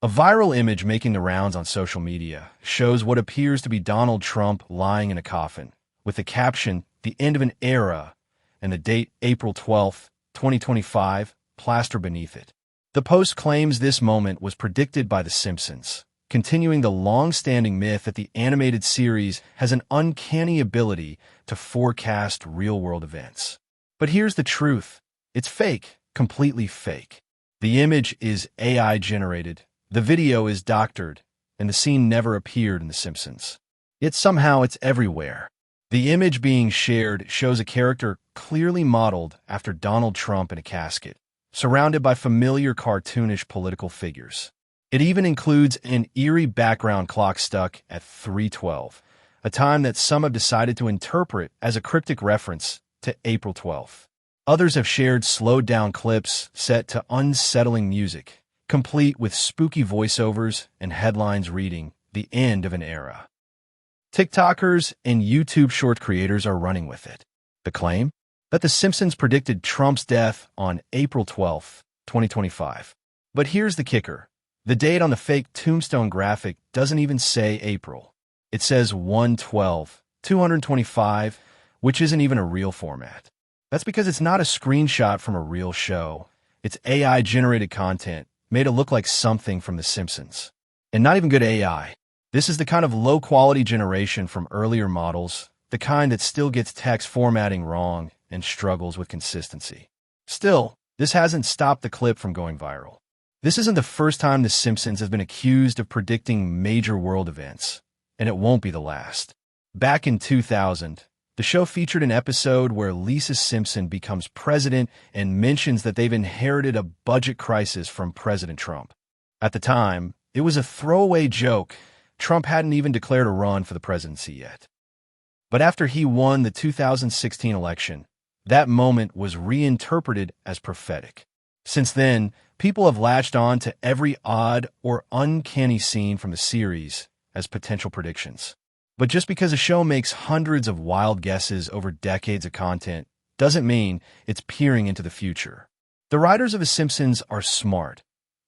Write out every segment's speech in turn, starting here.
A viral image making the rounds on social media shows what appears to be Donald Trump lying in a coffin, with the caption, "The End of an Era," and the date April 12, 2025, plastered beneath it. The post claims this moment was predicted by The Simpsons, continuing the long-standing myth that the animated series has an uncanny ability to forecast real-world events. But here's the truth. It's fake, completely fake. The image is AI-generated, the video is doctored, and the scene never appeared in The Simpsons. Yet somehow it's everywhere. The image being shared shows a character clearly modeled after Donald Trump in a casket, surrounded by familiar cartoonish political figures. It even includes an eerie background clock stuck at 3:12, a time that some have decided to interpret as a cryptic reference to April 12th. Others have shared slowed-down clips set to unsettling music, complete with spooky voiceovers and headlines reading, "The End of an Era." TikTokers and YouTube short creators are running with it. The claim? That The Simpsons predicted Trump's death on April 12, 2025. But here's the kicker. The date on the fake tombstone graphic doesn't even say April. It says 1/12/225, which isn't even a real format. That's because it's not a screenshot from a real show. It's AI-generated content made to look like something from The Simpsons. And not even good AI. This is the kind of low-quality generation from earlier models, the kind that still gets text formatting wrong and struggles with consistency. Still, this hasn't stopped the clip from going viral. This isn't the first time The Simpsons has been accused of predicting major world events, and it won't be the last. Back in 2000, the show featured an episode where Lisa Simpson becomes president and mentions that they've inherited a budget crisis from President Trump. At the time, it was a throwaway joke. Trump hadn't even declared a run for the presidency yet. But after he won the 2016 election, that moment was reinterpreted as prophetic. Since then, people have latched on to every odd or uncanny scene from the series as potential predictions. But just because a show makes hundreds of wild guesses over decades of content doesn't mean it's peering into the future. The writers of The Simpsons are smart.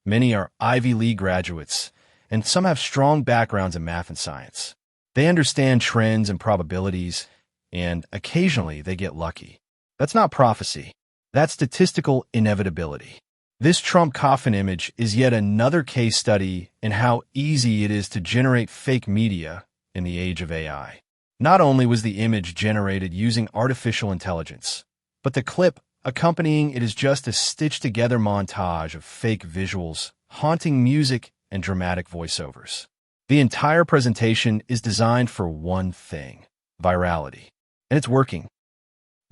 Many are Ivy League graduates, and some have strong backgrounds in math and science. They understand trends and probabilities, and occasionally they get lucky. That's not prophecy. That's statistical inevitability. This Trump coffin image is yet another case study in how easy it is to generate fake media in the age of AI. Not only was the image generated using artificial intelligence, but the clip accompanying it is just a stitched-together montage of fake visuals, haunting music, and dramatic voiceovers. The entire presentation is designed for one thing: virality. And it's working.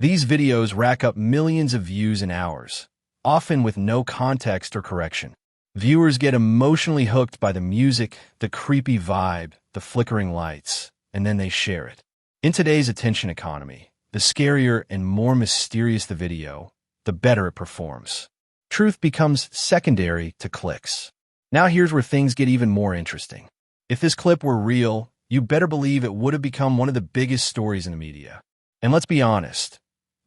These videos rack up millions of views in hours, often with no context or correction. Viewers get emotionally hooked by the music, the creepy vibe, the flickering lights, and then they share it. In today's attention economy, the scarier and more mysterious the video, the better it performs. Truth becomes secondary to clicks. Now here's where things get even more interesting. If this clip were real, you better believe it would have become one of the biggest stories in the media. And let's be honest,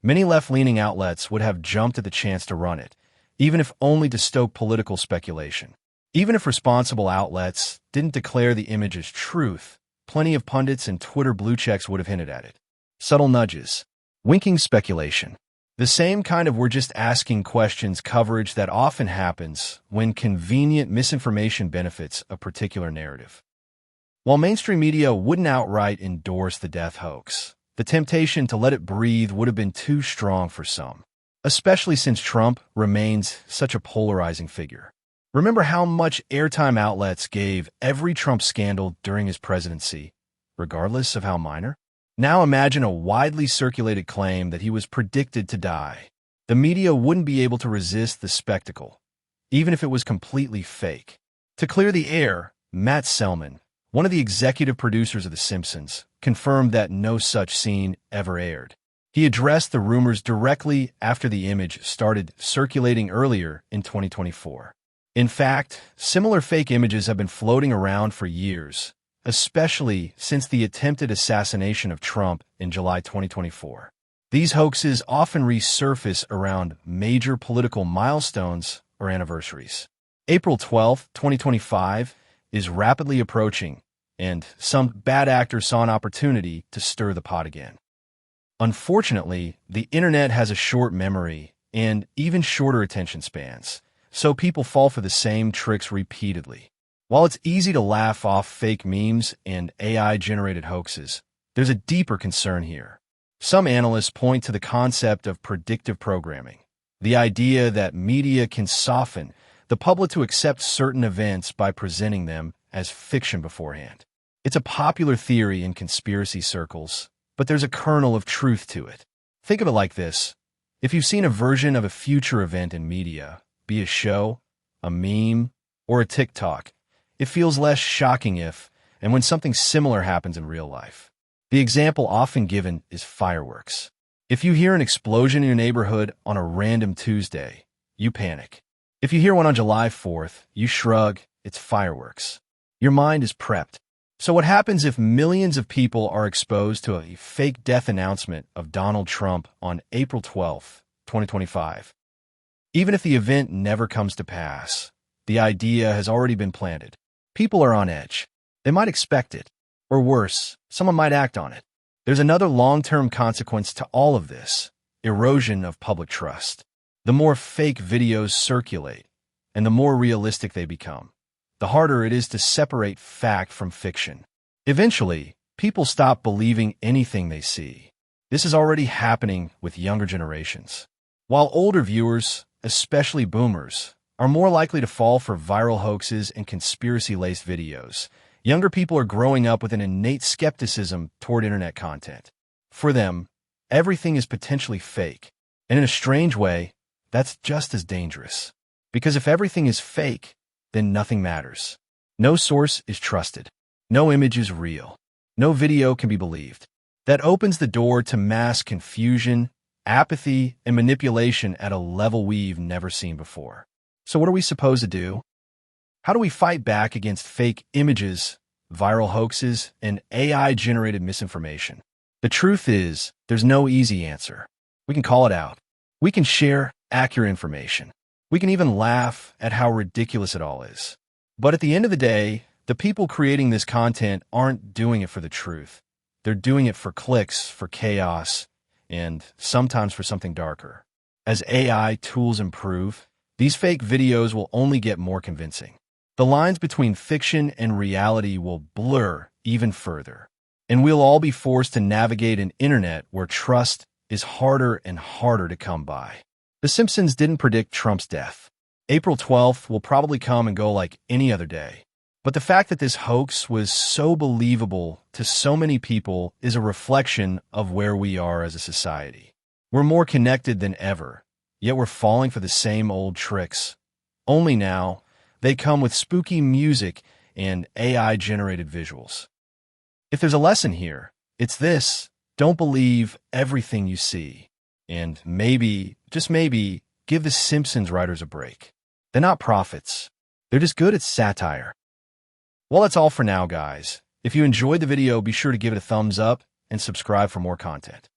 many left-leaning outlets would have jumped at the chance to run it, even if only to stoke political speculation. Even if responsible outlets didn't declare the image as truth, plenty of pundits and Twitter blue checks would have hinted at it. Subtle nudges. Winking speculation. The same kind of "we're just asking questions" coverage that often happens when convenient misinformation benefits a particular narrative. While mainstream media wouldn't outright endorse the death hoax, the temptation to let it breathe would have been too strong for some, especially since Trump remains such a polarizing figure. Remember how much airtime outlets gave every Trump scandal during his presidency, regardless of how minor? Now imagine a widely circulated claim that he was predicted to die. The media wouldn't be able to resist the spectacle, even if it was completely fake. To clear the air, Matt Selman, one of the executive producers of The Simpsons, confirmed that no such scene ever aired. He addressed the rumors directly after the image started circulating earlier in 2024. In fact, similar fake images have been floating around for years, especially since the attempted assassination of Trump in July 2024. These hoaxes often resurface around major political milestones or anniversaries. April 12th, 2025 is rapidly approaching, and some bad actor saw an opportunity to stir the pot again. Unfortunately, the internet has a short memory and even shorter attention spans, so people fall for the same tricks repeatedly. While it's easy to laugh off fake memes and AI-generated hoaxes, there's a deeper concern here. Some analysts point to the concept of predictive programming, the idea that media can soften the public to accept certain events by presenting them as fiction beforehand. It's a popular theory in conspiracy circles, but there's a kernel of truth to it. Think of it like this. If you've seen a version of a future event in media, be a show, a meme, or a TikTok, it feels less shocking if and when something similar happens in real life. The example often given is fireworks. If you hear an explosion in your neighborhood on a random Tuesday, you panic. If you hear one on July 4th, you shrug, it's fireworks. Your mind is prepped. So what happens if millions of people are exposed to a fake death announcement of Donald Trump on April 12th, 2025? Even if the event never comes to pass, the idea has already been planted. People are on edge. They might expect it. Or worse, someone might act on it. There's another long-term consequence to all of this: erosion of public trust. The more fake videos circulate, and the more realistic they become, the harder it is to separate fact from fiction. Eventually, people stop believing anything they see. This is already happening with younger generations. While older viewers, especially boomers, are more likely to fall for viral hoaxes and conspiracy-laced videos, younger people are growing up with an innate skepticism toward internet content. For them, everything is potentially fake, and in a strange way, that's just as dangerous. Because if everything is fake, then nothing matters. No source is trusted. No image is real. No video can be believed. That opens the door to mass confusion, apathy, and manipulation at a level we've never seen before. So what are we supposed to do? How do we fight back against fake images, viral hoaxes, and AI-generated misinformation? The truth is, there's no easy answer. We can call it out. We can share accurate information. We can even laugh at how ridiculous it all is. But at the end of the day, the people creating this content aren't doing it for the truth. They're doing it for clicks, for chaos, and sometimes for something darker. As AI tools improve, these fake videos will only get more convincing. The lines between fiction and reality will blur even further, and we'll all be forced to navigate an internet where trust is harder and harder to come by. The Simpsons didn't predict Trump's death. April 12th will probably come and go like any other day. But the fact that this hoax was so believable to so many people is a reflection of where we are as a society. We're more connected than ever, yet we're falling for the same old tricks. Only now, they come with spooky music and AI-generated visuals. If there's a lesson here, it's this: don't believe everything you see. And maybe, just maybe, give the Simpsons writers a break. They're not prophets. They're just good at satire. Well, that's all for now, guys. If you enjoyed the video, be sure to give it a thumbs up and subscribe for more content.